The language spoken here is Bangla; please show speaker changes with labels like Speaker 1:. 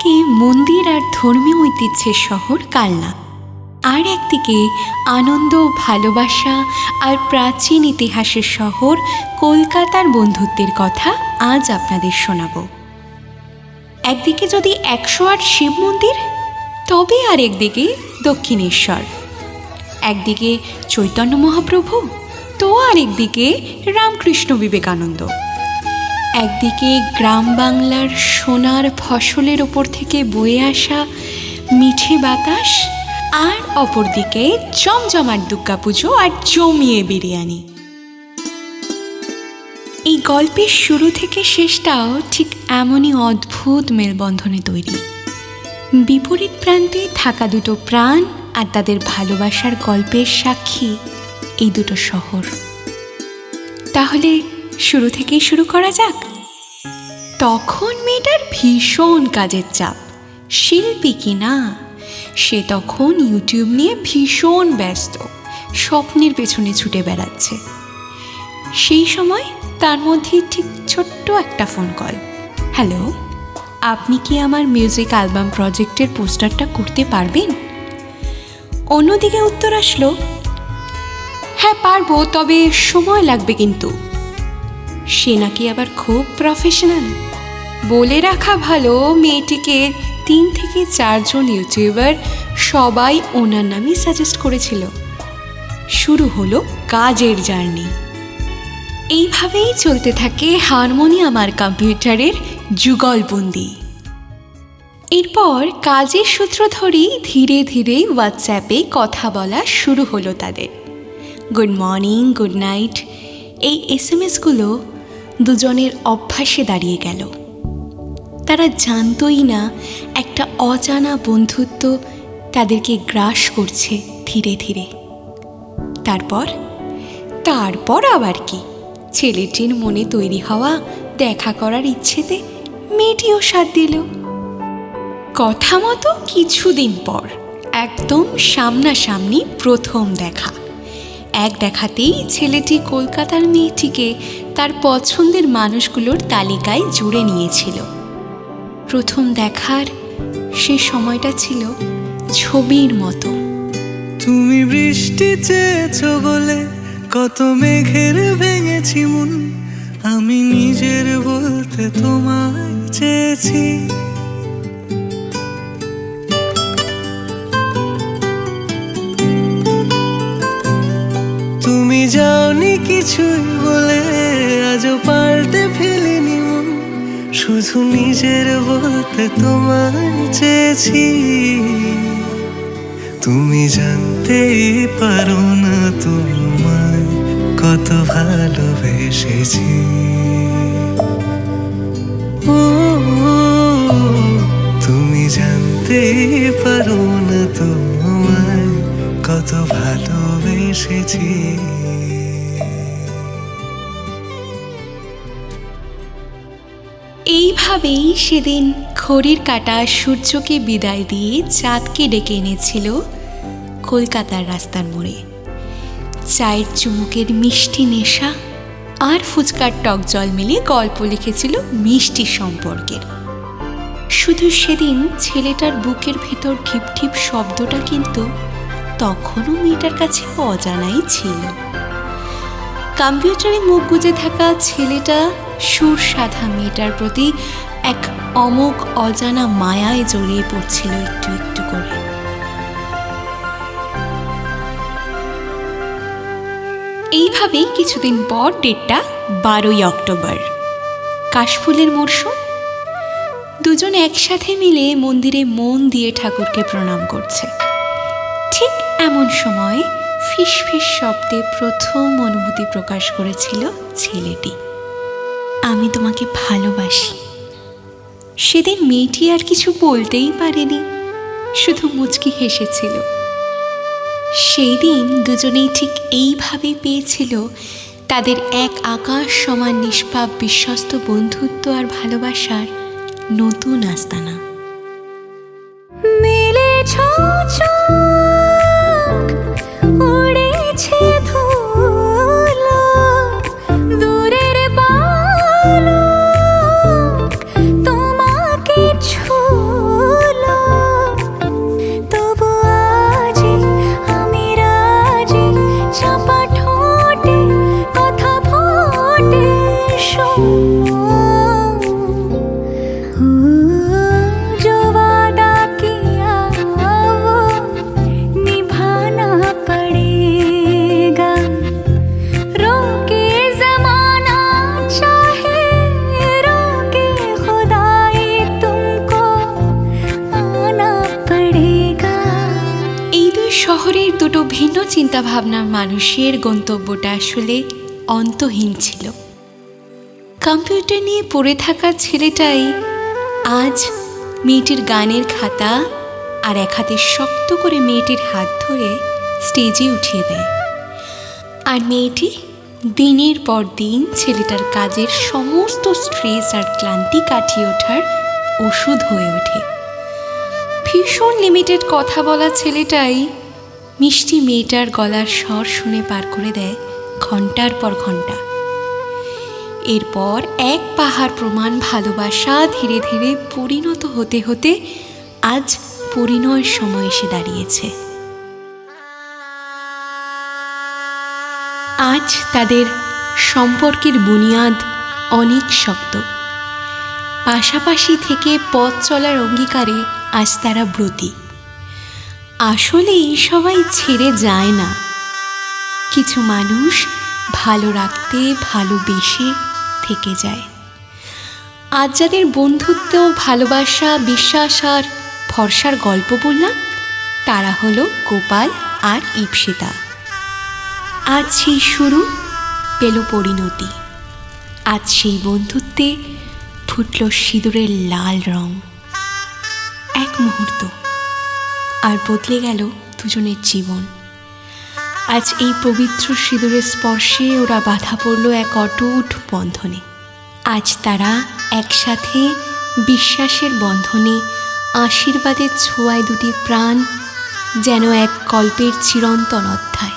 Speaker 1: একদিকে মন্দির আর ধর্মীয় ঐতিহ্যের শহর কালনা, আর একদিকে আনন্দ, ভালোবাসা আর প্রাচীন ইতিহাসের শহর কলকাতার বন্ধুত্বের কথা আজ আপনাদের শোনাব। একদিকে যদি 108 শিব মন্দির, তবে আর একদিকে দক্ষিণেশ্বর। একদিকে চৈতন্য মহাপ্রভু, তো আর একদিকে রামকৃষ্ণ বিবেকানন্দ। একদিকে গ্রাম বাংলার সোনার ফসলের ওপর থেকে বয়ে আসা মিঠে বাতাস, আর অপরদিকে জমজমাট দুর্গাপুজো আর জমিয়ে বিরিয়ানি। এই গল্পের শুরু থেকে শেষটাও ঠিক এমনই অদ্ভুত মেলবন্ধনে তৈরি। বিপরীত প্রান্তে থাকা দুটো প্রাণ আর তাদের ভালোবাসার গল্পের সাক্ষী এই দুটো শহর। তাহলে শুরু থেকেই শুরু করা যাক। তখন মেয়েটার ভীষণ কাজের চাপ। শিল্পী কি না, সে তখন ইউটিউব নিয়ে ভীষণ ব্যস্ত, স্বপ্নের পেছনে ছুটে বেড়াচ্ছে। সেই সময় তার মধ্যে ঠিক ছোট্ট একটা ফোন কল। হ্যালো, আপনি কি আমার মিউজিক অ্যালবাম প্রজেক্টের পোস্টারটা করতে পারবেন? অন্যদিকে উত্তর আসলো, হ্যাঁ পারবো, তবে সময় লাগবে কিন্তু। সে নাকি আবার খুব প্রফেশনাল। বলে রাখা ভালো, মেয়েটিকে 3 থেকে 4 জন ইউটিউবার সবাই ওনার নামই সাজেস্ট করেছিল। শুরু হলো কাজের জার্নি। এইভাবেই চলতে থাকে হারমোনিয়াম আর কম্পিউটারের যুগলবন্দি। এরপর কাজের সূত্র ধরেই ধীরে ধীরে হোয়াটসঅ্যাপে কথা বলা শুরু হলো তাদের। গুড মর্নিং, গুড নাইট, এই এসএমএসগুলো দুজনের অভ্যাসে দাঁড়িয়ে গেল। তারা জানতই না একটা অজানা বন্ধুত্ব তাদেরকে গ্রাস করছে ধীরে ধীরে। তারপর আবার কি, ছেলেটির মনে তৈরি হওয়া দেখা করার ইচ্ছেতে মেয়েটিও সাথ দিল। কথা মতো কিছুদিন পর একদম সামনাসামনি প্রথম দেখা। এক দেখাতেই ছেলেটি কলকাতার মেয়েটিকে তার পছন্দের মানুষগুলোর তালিকায় জুড়ে নিয়েছিল। প্রথম দেখার সে সময়টা ছিল ছবির মতো।
Speaker 2: তুমি বৃষ্টি চেয়েছো বলে কত মেঘের ভেঙেছি মন, আমি নিজের বলতে তোমায় চেয়েছি। তুমি যাওনি কিছুই বলে আজও পাল্টে ফেলিনি মন, শুধু নিজের বলতে তোমায় চেয়েছি। তুমি জানতেই পারো না তোমায় কত ভালোবেসেছি। ও তুমি জানতেই পারো না তোমায় কত ভালোবেসেছি।
Speaker 1: এইভাবেই সেদিন ঘড়ির কাঁটা সূর্যকে বিদায় দিয়ে চাঁদকে ডেকে এনেছিল কলকাতার রাস্তার মোড়ে। চায়ের চুমুকের মিষ্টি নেশা আর ফুচকার টক জল মিলিয়ে গল্প লিখেছিল মিষ্টি সম্পর্কের। শুধু সেদিন ছেলেটার বুকের ভেতর ঢিপ ঢিপ শব্দটা কিন্তু তখনও মেয়েটার কাছে অজানাই ছিল। কম্পিউটারে মুখ গুজে থাকা ছেলেটা সুর সাধা মেয়েটার প্রতি এক অমোঘ অজানা মায়ায় জড়িয়ে পড়ছিল একটু একটু করে। এইভাবেই কিছুদিন পর ডেটটা 12ই অক্টোবর, কাশফুলের মরশুম। দুজন একসাথে মিলে মন্দিরে মন দিয়ে ঠাকুরকে প্রণাম করছে। ঠিক এমন সময় ফিস ফিস শব্দে প্রথম অনুভূতি প্রকাশ করেছিল ছেলেটি, আমি তোমাকে ভালোবাসি। সেদিন মেয়েটি আর কিছু বলতেই পারেনি, শুধু মুচকি হেসেছিল। সেই দিন দুজনেই ঠিক এইভাবেই পেয়েছিল তাদের এক আকাশ সমান নিষ্পাপ বিশ্বস্ত বন্ধুত্ব আর ভালোবাসার নতুন আস্তানা। जो वादा किया वो निभाना पड़ेगा, रोके जमाना चाहे रोके खुदाई तुमको आना पड़ेगा। এই দুই শহরের দুটো ভিন্ন চিন্তাভাবনার মানুষের গন্তব্যটা আসলে অন্তহীন ছিল। কম্পিউটার নিয়ে পড়ে থাকা ছেলেটাই আজ মেয়েটির গানের খাতা আর এক হাতে শক্ত করে মেয়েটির হাত ধরে স্টেজে উঠিয়ে দেয়, আর মেয়েটি দিনের পর দিন ছেলেটার কাজের সমস্ত স্ট্রেস আর ক্লান্তি কাটিয়ে ওঠার ওষুধ হয়ে ওঠে। ভীষণ লিমিটেড কথা বলা ছেলেটাই মিষ্টি মেয়েটার গলার স্বর শুনে পার করে দেয় ঘন্টার পর ঘন্টা। এরপর এক পাহাড় প্রমাণ ভালোবাসা ধীরে ধীরে পরিণত হতে হতে আজ পরিণয়ের সময় এসে দাঁড়িয়েছে। আজ তাদের সম্পর্কের বুনিয়াদ অনেক শক্ত। পাশাপাশি থেকে পথ চলার অঙ্গীকারে আজ তারা ব্রতী। আসলেই সবাই ছেড়ে যায় না, কিছু মানুষ ভালো রাখতে ভালোবেসে থেকে যায়। আজ যাদের বন্ধুত্ব, ভালোবাসা, বিশ্বাস আর ভরসার গল্প বললাম, তারা হলো গোপাল আর ইপ্সিতা। আজ সেই শুরু পেল পরিণতি। আজ সেই বন্ধুত্বে ফুটল সিঁদুরের লাল রং। এক মুহূর্ত আর বদলে গেল দুজনের জীবন। আজ এই পবিত্র সিঁদুরের স্পর্শে ওরা বাঁধা পড়ল এক অটুট বন্ধনে। আজ তারা একসাথে বিশ্বাসের বন্ধনে, আশীর্বাদের ছোঁয়ায় দুটি প্রাণ যেন এক গল্পের চিরন্তন অধ্যায়।